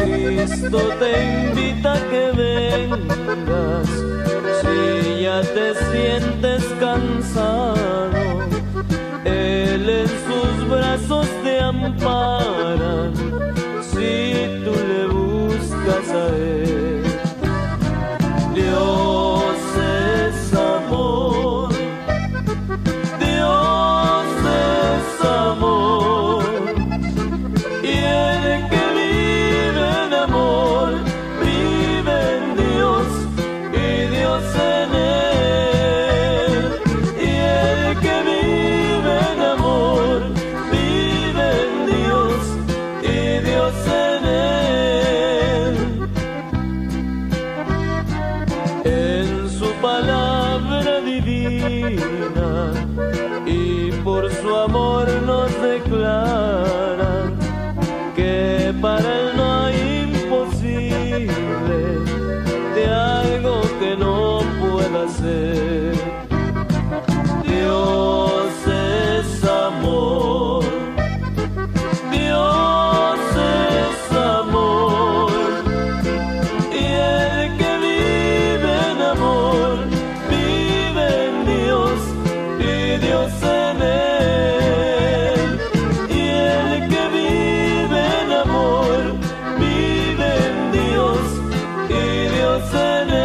Cristo te invita a que vengas, si ya te sientes cansado, Él en sus brazos te ampara, si tú le buscas a Él. Dios es amor, Dios es amor, y el que vive en amor, vive en Dios y Dios en él. Y el que vive en amor, vive en Dios y Dios en él. En su palabra divina y por su amor nos declara que para Él no hay imposible de algo que no pueda ser. Dios es amor, Dios es amor, y el que vive en amor, vive en Dios y Dios en él. Y el que vive en amor, vive en Dios y Dios en él.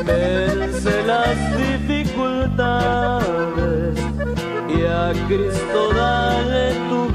Vence las dificultades y a Cristo dale tu